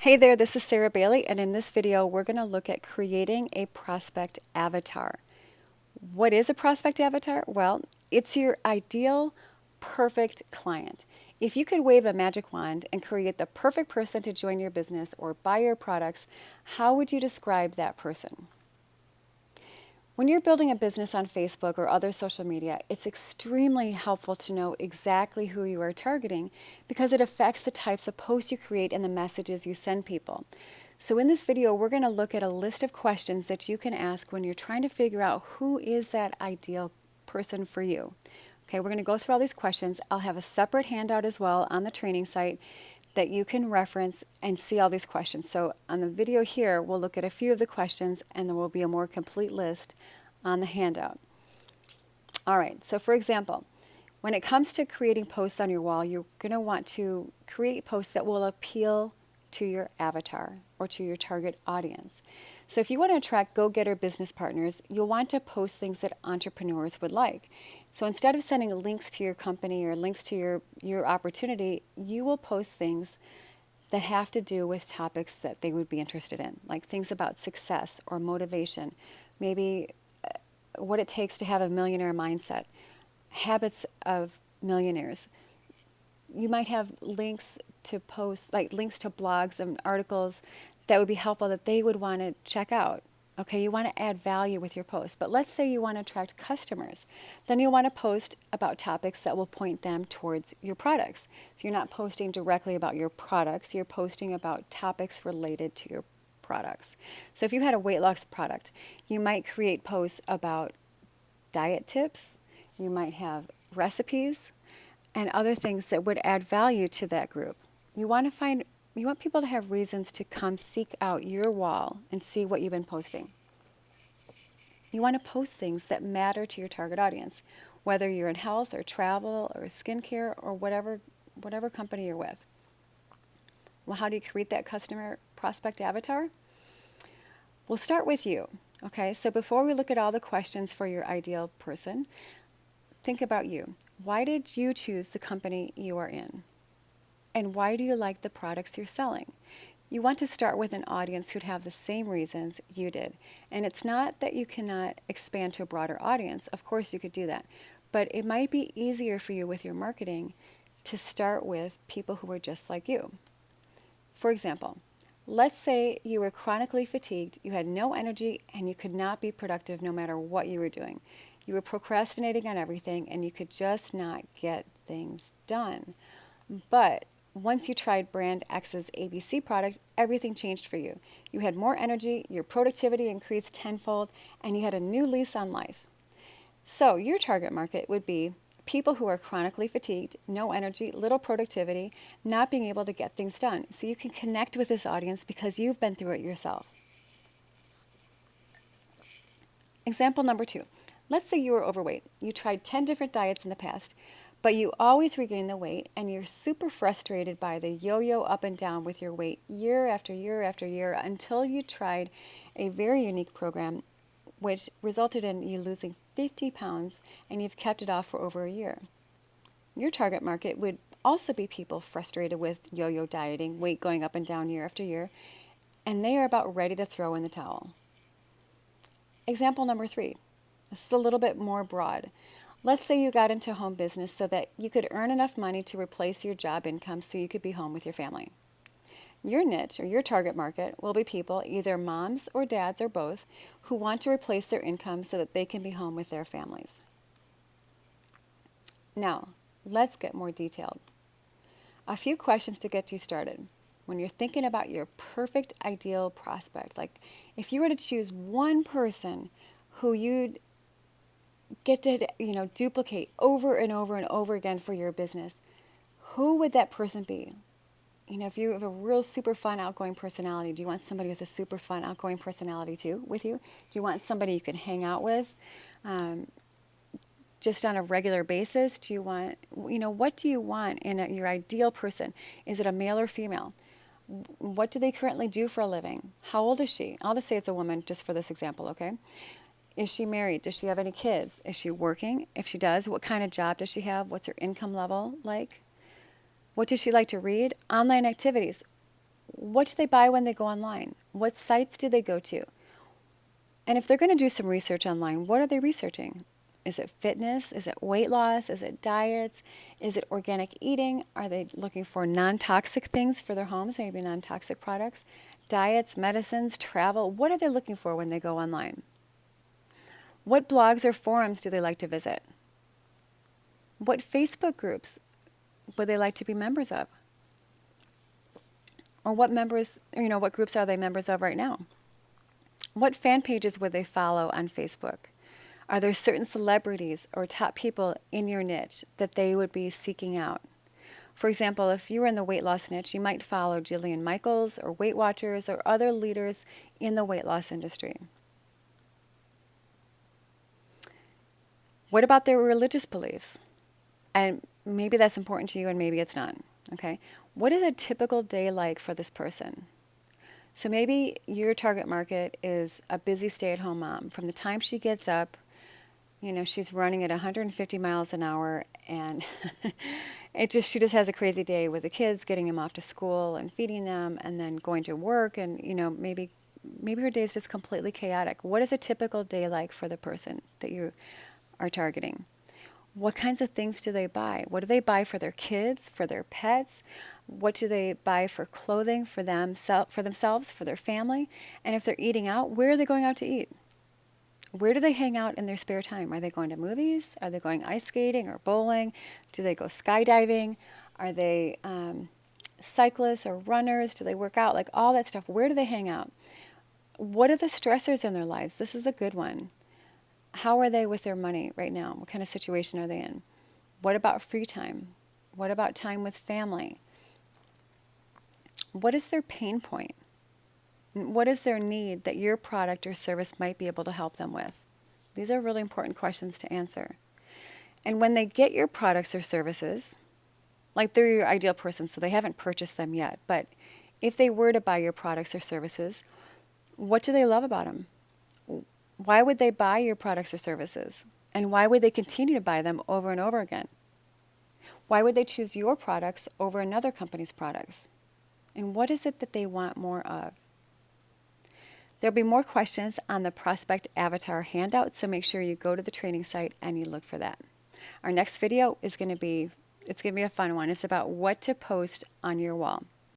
Hey there, this is Sarah Bailey, and in this video, we're going to look at creating a prospect avatar. What is a prospect avatar? Well, it's your ideal, perfect client. If you could wave a magic wand and create the perfect person to join your business or buy your products, how would you describe that person? When you're building a business on Facebook or other social media, it's extremely helpful to know exactly who you are targeting because it affects the types of posts you create and the messages you send people. So in this video, we're going to look at a list of questions that you can ask when you're trying to figure out who is that ideal person for you. Okay, we're going to go through all these questions. I'll have a separate handout as well on the training site that you can reference and see all these questions. So on the video here, we'll look at a few of the questions and there will be a more complete list on the handout. All right, so for example, when it comes to creating posts on your wall, you're going to want to create posts that will appeal to your avatar or to your target audience. So if you want to attract go-getter business partners, you'll want to post things that entrepreneurs would like. So instead of sending links to your company or links to your opportunity, you will post things that have to do with topics that they would be interested in, like things about success or motivation, maybe what it takes to have a millionaire mindset, habits of millionaires. You might have links to posts, like links to blogs and articles that would be helpful that they would want to check out. Okay, you want to add value with your post. But let's say you want to attract customers. Then you'll want to post about topics that will point them towards your products. So you're not posting directly about your products, you're posting about topics related to your products. So if you had a weight loss product, you might create posts about diet tips, you might have recipes, and other things that would add value to that group. You want people to have reasons to come seek out your wall and see what you've been posting. You want to post things that matter to your target audience, whether you're in health or travel or skincare or whatever company you're with. Well, how do you create that customer prospect avatar? We'll start with you. Okay, so before we look at all the questions for your ideal person, think about you. Why did you choose the company you are in? And why do you like the products you're selling? You want to start with an audience who'd have the same reasons you did. And it's not that you cannot expand to a broader audience. Of course you could do that. But it might be easier for you with your marketing to start with people who are just like you. For example, let's say you were chronically fatigued, you had no energy, and you could not be productive no matter what you were doing. You were procrastinating on everything, and you could just not get things done. But once you tried brand X's ABC product, everything changed for you. You had more energy, your productivity increased tenfold, and you had a new lease on life. So your target market would be people who are chronically fatigued, no energy, little productivity, not being able to get things done. So you can connect with this audience because you've been through it yourself. Example number 2. Let's say you were overweight. You tried 10 different diets in the past, but you always regain the weight and you're super frustrated by the yo-yo up and down with your weight year after year after year until you tried a very unique program which resulted in you losing 50 pounds and you've kept it off for over a year. Your target market would also be people frustrated with yo-yo dieting, weight going up and down year after year, and they are about ready to throw in the towel. Example number 3. This is a little bit more broad. Let's say you got into home business so that you could earn enough money to replace your job income so you could be home with your family. Your niche or your target market will be people, either moms or dads or both, who want to replace their income so that they can be home with their families. Now, let's get more detailed. A few questions to get you started. When you're thinking about your perfect ideal prospect, like if you were to choose one person who you'd get to duplicate over and over and over again for your business, who would that person be? If you have a real super fun outgoing personality, do you want somebody with a super fun outgoing personality too with you? Do you want somebody you can hang out with just on a regular basis? Do you want, what do you want in your ideal person? Is it a male or female? What do they currently do for a living? How old is she? I'll just say it's a woman just for this example, okay? Is she married? Does she have any kids? Is she working? If she does, what kind of job does she have? What's her income level like? What does she like to read? Online activities. What do they buy when they go online? What sites do they go to? And if they're going to do some research online, what are they researching? Is it fitness? Is it weight loss? Is it diets? Is it organic eating? Are they looking for non-toxic things for their homes, maybe non-toxic products? Diets, medicines, travel? What are they looking for when they go online? What blogs or forums do they like to visit? What Facebook groups would they like to be members of? Or what what groups are they members of right now? What fan pages would they follow on Facebook? Are there certain celebrities or top people in your niche that they would be seeking out? For example, if you were in the weight loss niche, you might follow Jillian Michaels or Weight Watchers or other leaders in the weight loss industry. What about their religious beliefs? And maybe that's important to you and maybe it's not. Okay. What is a typical day like for this person? So maybe your target market is a busy stay-at-home mom. From the time she gets up, she's running at 150 miles an hour and she just has a crazy day with the kids, getting them off to school and feeding them and then going to work and, maybe her day is just completely chaotic. What is a typical day like for the person that you are targeting? What kinds of things do they buy? What do they buy for their kids, for their pets? What do they buy for clothing for themselves, for their family? And if they're eating out, where are they going out to eat? Where do they hang out in their spare time? Are they going to movies? Are they going ice skating or bowling? Do they go skydiving? Are they cyclists or runners? Do they work out? Like all that stuff. Where do they hang out? What are the stressors in their lives? This is a good one. How are they with their money right now? What kind of situation are they in? What about free time? What about time with family? What is their pain point? What is their need that your product or service might be able to help them with? These are really important questions to answer. And when they get your products or services, like they're your ideal person, so they haven't purchased them yet, but if they were to buy your products or services, what do they love about them? Why would they buy your products or services? And why would they continue to buy them over and over again? Why would they choose your products over another company's products? And what is it that they want more of? There'll be more questions on the Prospect Avatar handout, so make sure you go to the training site and you look for that. Our next video is going to be a fun one. It's about what to post on your wall.